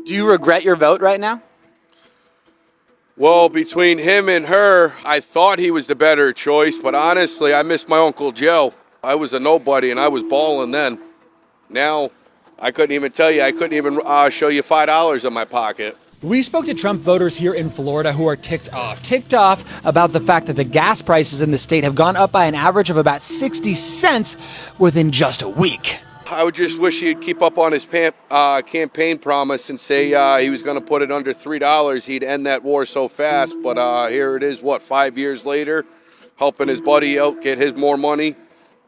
Do you regret your vote right now? Well, between him and her, I thought he was the better choice, but honestly, I miss my Uncle Joe. I was a nobody and I was balling then. Now, I couldn't even tell you, I couldn't even show you $5 in my pocket. We spoke to Trump voters here in Florida who are ticked off about the fact that the gas prices in the state have gone up by an average of about 60 cents within just a week. I would just wish he'd keep up on his campaign promise and say he was going to put it under $3. He'd end that war so fast. But here it is, 5 years later, helping his buddy out get his more money.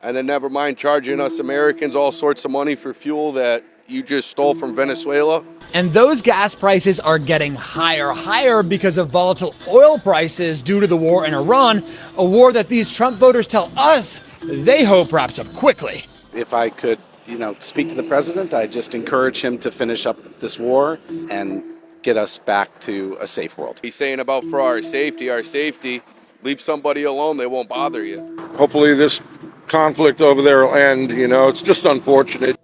And then never mind charging us Americans all sorts of money for fuel that you just stole from Venezuela. And those gas prices are getting higher because of volatile oil prices due to the war in Iran, a war that these Trump voters tell us they hope wraps up quickly. If I could, speak to the president, I'd just encourage him to finish up this war and get us back to a safe world. He's saying about for our safety, leave somebody alone, they won't bother you. Hopefully this conflict over there will end, it's just unfortunate.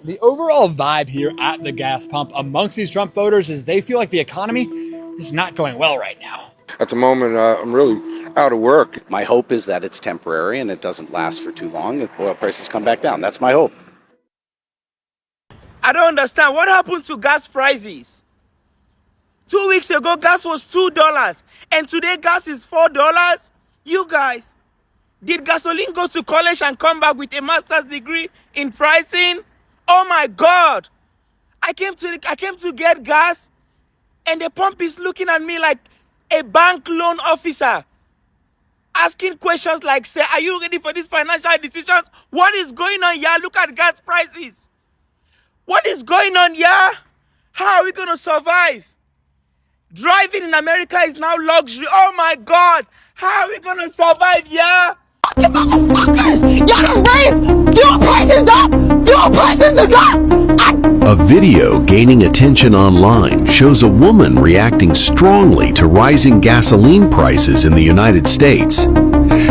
The overall vibe here at the gas pump amongst these Trump voters is they feel like the economy is not going well right now. At the moment, I'm really out of work. My hope is that it's temporary and it doesn't last for too long, that oil prices come back down. That's my hope. I don't understand. What happened to gas prices? 2 weeks ago, gas was $2, and today gas is $4. You guys, did gasoline go to college and come back with a master's degree in pricing? Oh my God! I came to get gas, and the pump is looking at me like a bank loan officer, asking questions like, "Say, are you ready for these financial decisions? What is going on? Yeah, look at gas prices. What is going on? Yeah, how are we gonna survive? Driving in America is now luxury. Oh my God, how are we gonna survive? Yeah." You motherfuckers! Y'all done raised fuel prices up! Fuel prices is up! A video gaining attention online shows a woman reacting strongly to rising gasoline prices in the United States.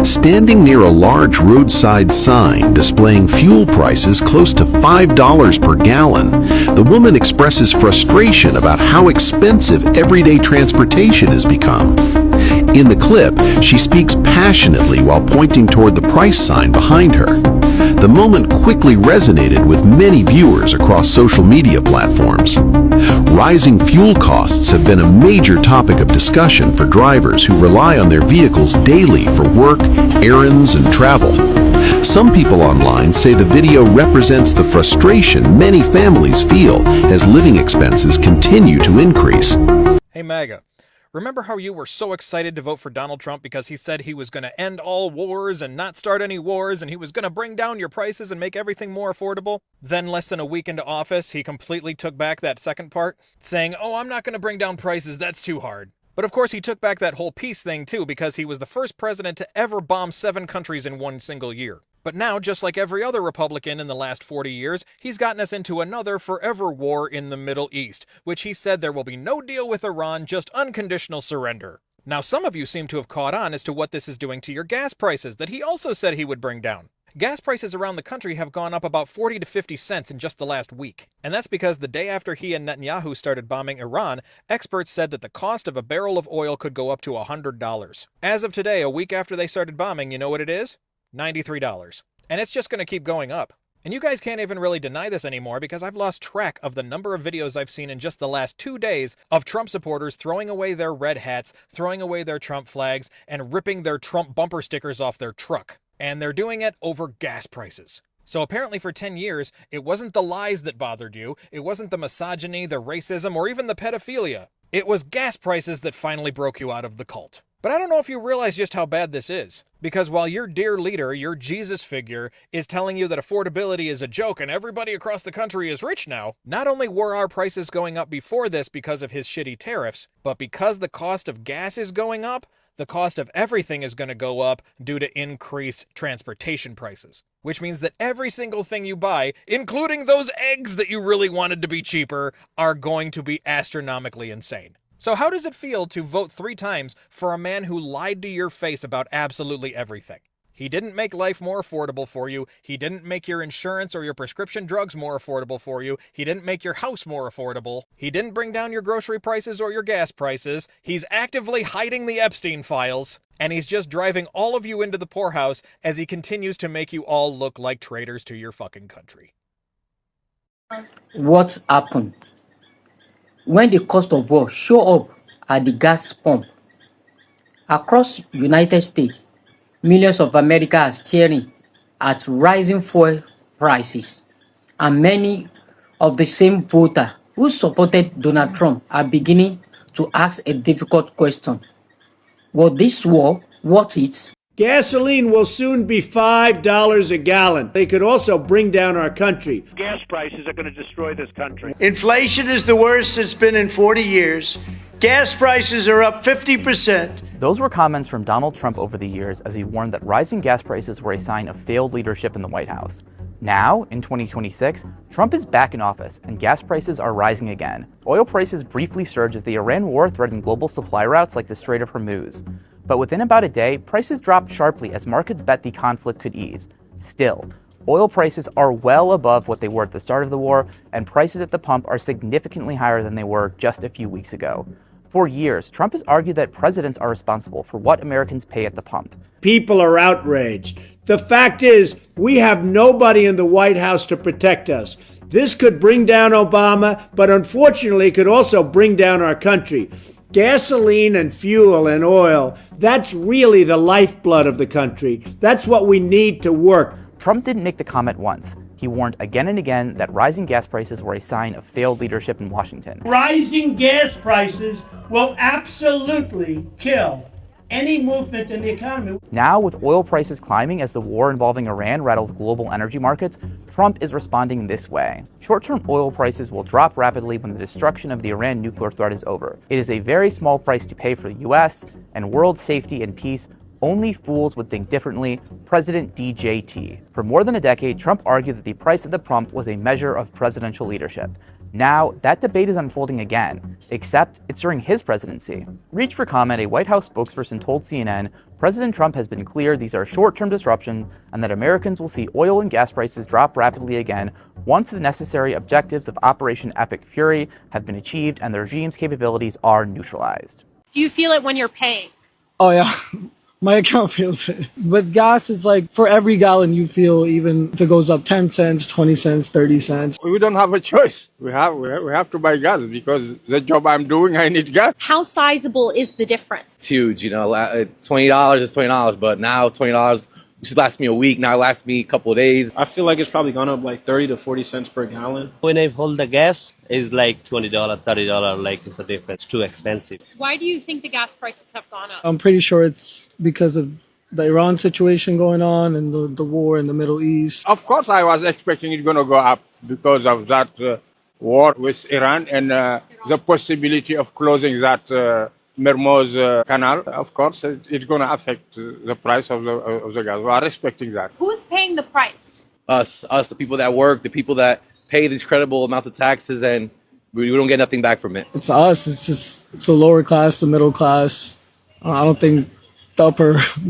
Standing near a large roadside sign displaying fuel prices close to $5 per gallon, the woman expresses frustration about how expensive everyday transportation has become. In the clip, she speaks passionately while pointing toward the price sign behind her. The moment quickly resonated with many viewers across social media platforms. Rising fuel costs have been a major topic of discussion for drivers who rely on their vehicles daily for work, errands, and travel. Some people online say the video represents the frustration many families feel as living expenses continue to increase. Hey MAGA, remember how you were so excited to vote for Donald Trump because he said he was going to end all wars and not start any wars and he was going to bring down your prices and make everything more affordable? Then less than a week into office, he completely took back that second part, saying, "Oh, I'm not going to bring down prices, that's too hard." But of course he took back that whole peace thing too because he was the first president to ever bomb 7 countries in one single year. But now, just like every other Republican in the last 40 years, he's gotten us into another forever war in the Middle East, which he said there will be no deal with Iran, just unconditional surrender. Now, some of you seem to have caught on as to what this is doing to your gas prices that he also said he would bring down. Gas prices around the country have gone up about 40 to 50 cents in just the last week. And that's because the day after he and Netanyahu started bombing Iran, experts said that the cost of a barrel of oil could go up to $100. As of today, a week after they started bombing, you know what it is? $93. And it's just going to keep going up. And you guys can't even really deny this anymore because I've lost track of the number of videos I've seen in just the last 2 days of Trump supporters throwing away their red hats, throwing away their Trump flags, and ripping their Trump bumper stickers off their truck. And they're doing it over gas prices. So apparently for 10 years, it wasn't the lies that bothered you, it wasn't the misogyny, the racism, or even the pedophilia. It was gas prices that finally broke you out of the cult. But I don't know if you realize just how bad this is. Because while your dear leader, your Jesus figure, is telling you that affordability is a joke and everybody across the country is rich now, not only were our prices going up before this because of his shitty tariffs, but because the cost of gas is going up, the cost of everything is going to go up due to increased transportation prices. Which means that every single thing you buy, including those eggs that you really wanted to be cheaper, are going to be astronomically insane. So how does it feel to vote 3 times for a man who lied to your face about absolutely everything? He didn't make life more affordable for you. He didn't make your insurance or your prescription drugs more affordable for you. He didn't make your house more affordable. He didn't bring down your grocery prices or your gas prices. He's actively hiding the Epstein files. And he's just driving all of you into the poorhouse as he continues to make you all look like traitors to your fucking country. What happened? When the cost of war show up at the gas pump across United States, millions of Americans are staring at rising fuel prices, and many of the same voters who supported Donald Trump are beginning to ask a difficult question. Was this war worth it? Gasoline will soon be $5 a gallon. They could also bring down our country. Gas prices are going to destroy this country. Inflation is the worst it's been in 40 years. Gas prices are up 50%. Those were comments from Donald Trump over the years as he warned that rising gas prices were a sign of failed leadership in the White House. Now, in 2026, Trump is back in office and gas prices are rising again. Oil prices briefly surged as the Iran war threatened global supply routes like the Strait of Hormuz. But within about a day, prices dropped sharply as markets bet the conflict could ease. Still, oil prices are well above what they were at the start of the war, and prices at the pump are significantly higher than they were just a few weeks ago. For years, Trump has argued that presidents are responsible for what Americans pay at the pump. People are outraged. The fact is, we have nobody in the White House to protect us. This could bring down Obama, but unfortunately, it could also bring down our country. Gasoline and fuel and oil, that's really the lifeblood of the country. That's what we need to work. Trump didn't make the comment once. He warned again and again that rising gas prices were a sign of failed leadership in Washington. Rising gas prices will absolutely kill any movement in the economy. Now, with oil prices climbing as the war involving Iran rattles global energy markets, Trump is responding this way. Short-term oil prices will drop rapidly when the destruction of the Iran nuclear threat is over. It is a very small price to pay for the U.S. and world safety and peace. Only fools would think differently, President DJT. For more than a decade, Trump argued that the price at the pump was a measure of presidential leadership. Now, that debate is unfolding again, except it's during his presidency. Reach for comment, a White House spokesperson told CNN, President Trump has been clear these are short-term disruptions and that Americans will see oil and gas prices drop rapidly again once the necessary objectives of Operation Epic Fury have been achieved and the regime's capabilities are neutralized. Do you feel it when you're paying? Oh, yeah. My account feels it. With gas, it's like for every gallon you feel, even if it goes up 10 cents, 20 cents, 30 cents. We don't have a choice. We have to buy gas because the job I'm doing, I need gas. How sizable is the difference? It's huge, you know, $20 is $20, but now $20 used to last me a week, now it lasts me a couple of days. I feel like it's probably gone up like 30 to 40 cents per gallon. When I hold the gas, it's like $20, $30, like it's a difference. It's too expensive. Why do you think the gas prices have gone up? I'm pretty sure it's because of the Iran situation going on and the war in the Middle East. Of course, I was expecting it going to go up because of that war with Iran and the possibility of closing that Mermoz canal. Of course, it's going to affect the price of the gas. We are expecting that. Who's paying the price? Us, the people that work, the people that pay these credible amounts of taxes, and we don't get nothing back from it. It's us. It's the lower class, the middle class. I don't think the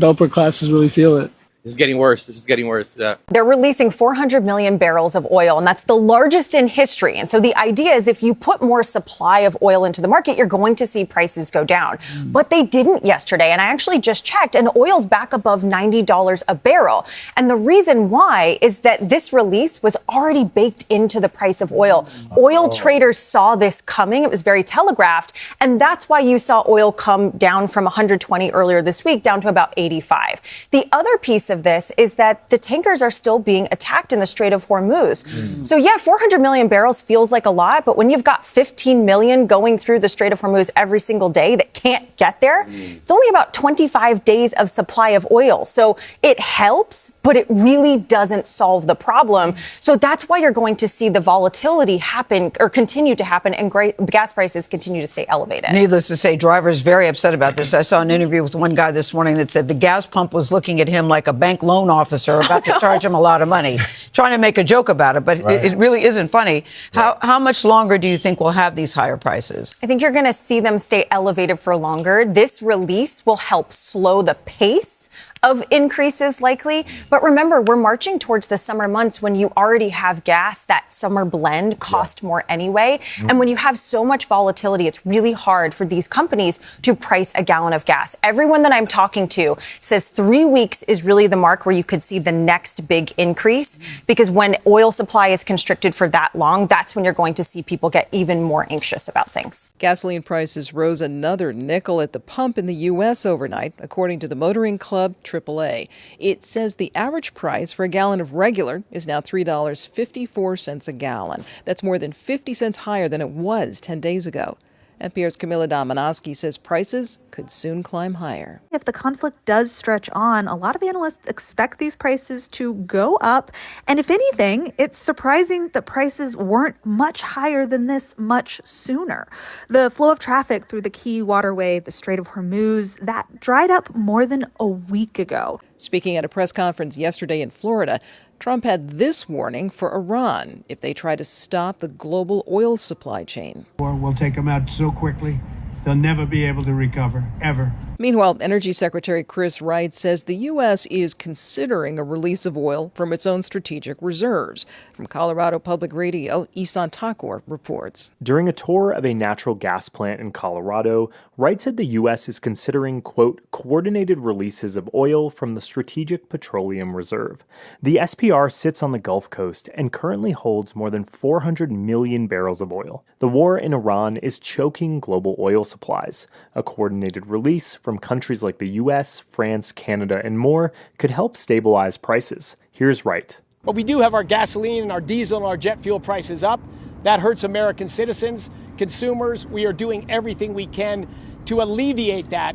upper classes really feel it. This is getting worse. This is getting worse. Yeah. They're releasing 400 million barrels of oil, and that's the largest in history. And so the idea is if you put more supply of oil into the market, you're going to see prices go down. But they didn't yesterday. And I actually just checked, and oil's back above $90 a barrel. And the reason why is that this release was already baked into the price of oil. Oil traders saw this coming. It was very telegraphed. And that's why you saw oil come down from 120 earlier this week down to about 85. The other piece of this is that the tankers are still being attacked in the Strait of Hormuz. So yeah, 400 million barrels feels like a lot, but when you've got 15 million going through the Strait of Hormuz every single day that can't get there, it's only about 25 days of supply of oil. So it helps, but it really doesn't solve the problem. So that's why you're going to see the volatility happen or continue to happen, and gas prices continue to stay elevated. Needless to say, drivers very upset about this. I saw an interview with one guy this morning that said the gas pump was looking at him like a bank loan officer about to charge him a lot of money, trying to make a joke about it, but it really isn't funny. How much longer do you think we'll have these higher prices? I think you're going to see them stay elevated for longer. This release will help slow the pace of increases likely. But remember, we're marching towards the summer months when you already have gas. That summer blend cost more anyway. And when you have so much volatility, it's really hard for these companies to price a gallon of gas. Everyone that I'm talking to says 3 weeks is really the mark where you could see the next big increase, because when oil supply is constricted for that long, that's when you're going to see people get even more anxious about things. Gasoline prices rose another nickel at the pump in the U.S. overnight, according to the Motoring Club AAA. It says the average price for a gallon of regular is now $3.54 a gallon. That's more than 50 cents higher than it was 10 days ago. NPR's Camila Domonoski says prices could soon climb higher. If the conflict does stretch on, a lot of analysts expect these prices to go up. And if anything, it's surprising that prices weren't much higher than this much sooner. The flow of traffic through the key waterway, the Strait of Hormuz, that dried up more than a week ago. Speaking at a press conference yesterday in Florida, Trump had this warning for Iran if they try to stop the global oil supply chain. Or we'll take them out so quickly, they'll never be able to recover, ever. Meanwhile, Energy Secretary Chris Wright says the U.S. is considering a release of oil from its own strategic reserves. From Colorado Public Radio, Isan Takor reports. During a tour of a natural gas plant in Colorado, Wright said the U.S. is considering, quote, coordinated releases of oil from the Strategic Petroleum Reserve. The SPR sits on the Gulf Coast and currently holds more than 400 million barrels of oil. The war in Iran is choking global oil supplies. A coordinated release from countries like the U.S., France, Canada, and more could help stabilize prices. Here's Wright. But we do have our gasoline and our diesel and our jet fuel prices up. That hurts American citizens, consumers. We are doing everything we can to alleviate that.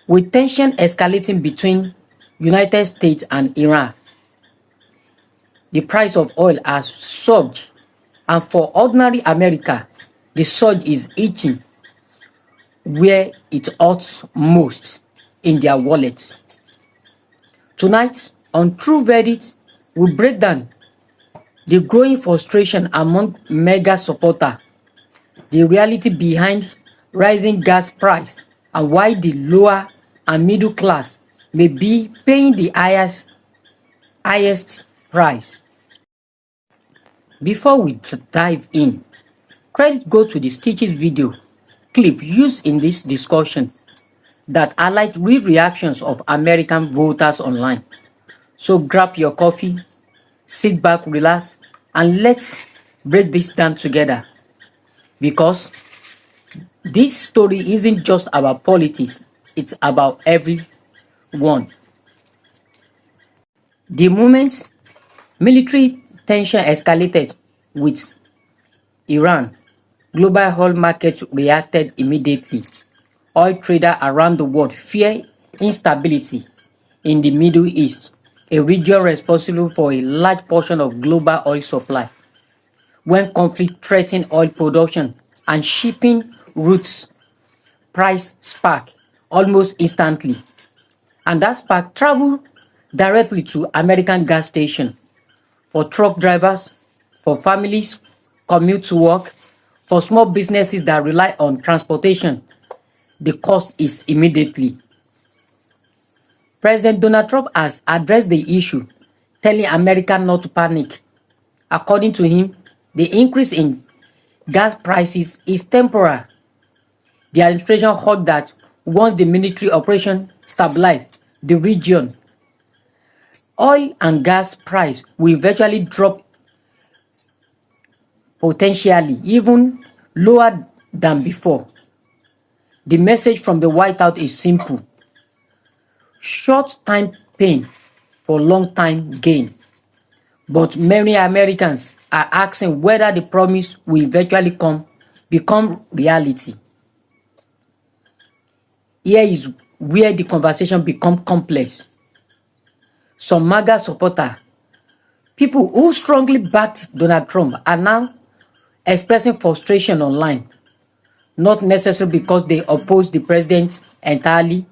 With tension escalating between United States and Iran, the price of oil has surged, and for ordinary America, the surge is itching where it hurts most, in their wallets. Tonight, on True Verdict, we break down the growing frustration among MAGA supporters, the reality behind rising gas price, and why the lower and middle class may be paying the highest price. Before we dive in, credit go to the Stitches video clip used in this discussion that highlight real reactions of American voters online. So grab your coffee, sit back, relax, and let's break this down together. Because this story isn't just about politics, it's about everyone. The moment military tension escalated with Iran, global oil markets reacted immediately. Oil traders around the world fear instability in the Middle East, a region responsible for a large portion of global oil supply. When conflict threatened oil production and shipping routes, price spiked almost instantly. And that spark traveled directly to American gas stations for truck drivers, for families commute to work, for small businesses that rely on transportation. The cost is immediately. President Donald Trump has addressed the issue, telling Americans not to panic. According to him, the increase in gas prices is temporary. The administration hoped that once the military operation stabilized the region, oil and gas price will eventually drop, potentially even lower than before. The message from the White House is simple: short-time pain for long-time gain. But many Americans are asking whether the promise will eventually become reality. Here is where the conversation becomes complex. Some MAGA supporters, people who strongly backed Donald Trump, are now expressing frustration online, not necessarily because they oppose the president entirely,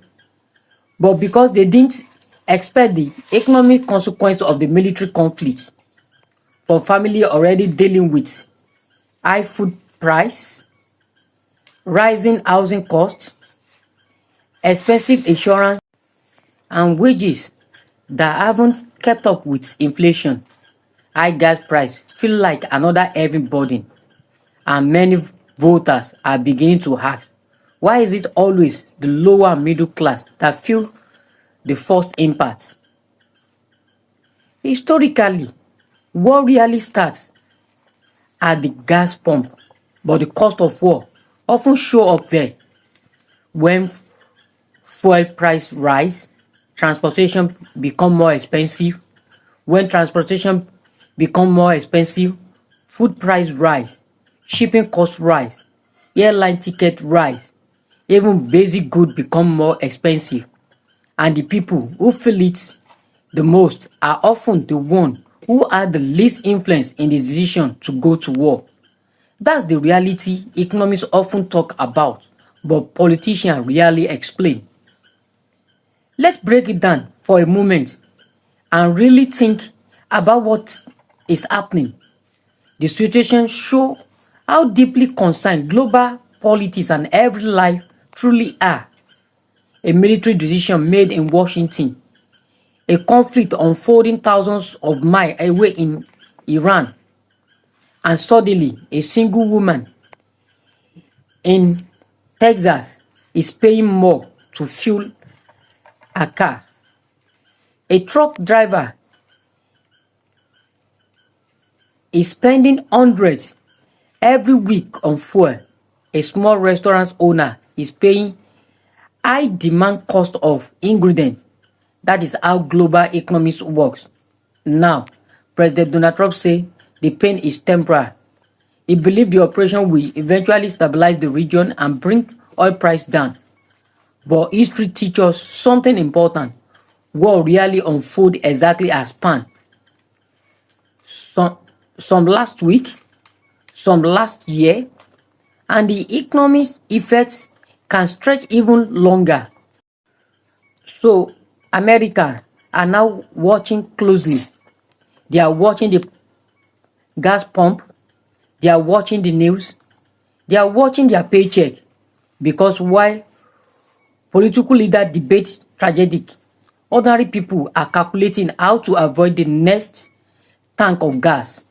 but because they didn't expect the economic consequence of the military conflict. For families already dealing with high food price, rising housing costs, expensive insurance, and wages that haven't kept up with inflation. High gas price feel like another heavy burden, and many voters are beginning to ask, why is it always the lower and middle class that feel the first impact? Historically, war really starts at the gas pump, but the cost of war often show up there when fuel price rise, transportation become more expensive. When transportation become more expensive, food price rise, shipping costs rise, airline ticket rise, even basic goods become more expensive. And the people who feel it the most are often the ones who are the least influence in the decision to go to war. That's the reality economists often talk about, but politicians rarely explain. Let's break it down for a moment and really think about what is happening. The situation shows how deeply concerned global politics and every life truly are. A military decision made in Washington, a conflict unfolding thousands of miles away in Iran, and suddenly a single woman in Texas is paying more to fuel a car. A truck driver is spending hundreds every week on fuel. A small restaurant owner is paying high demand cost of ingredients. That is how global economics works. Now, President Donald Trump says the pain is temporary. He believes the operation will eventually stabilize the region and bring oil price down. But history teaches us something important. War really unfold exactly as planned. Some last week, some last year, and the economic effects can stretch even longer. So, Americans are now watching closely. They are watching the gas pump, they are watching the news, they are watching their paycheck, because while political leaders debate tragedy, ordinary people are calculating how to avoid the next tank of gas.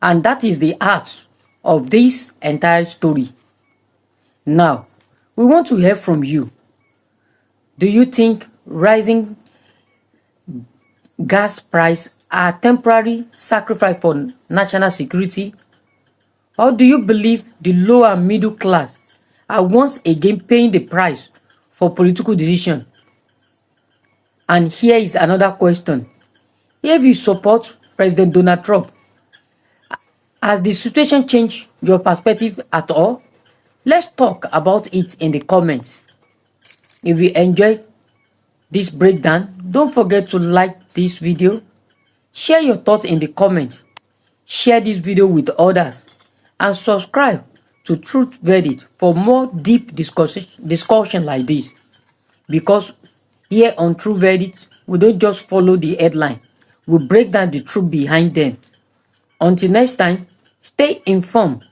And that is the heart of this entire story. Now, we want to hear from you. Do you think rising gas price are temporary sacrifice for national security? Or do you believe the lower and middle class are once again paying the price for political decision? And here is another question. If you support President Donald Trump, has the situation changed your perspective at all? Let's talk about it in the comments. If you enjoyed this breakdown, don't forget to like this video, share your thoughts in the comments, share this video with others, and subscribe to Truth Verdict for more deep discussion like this. Because here on Truth Verdict, we don't just follow the headline, we break down the truth behind them. Until next time, stay informed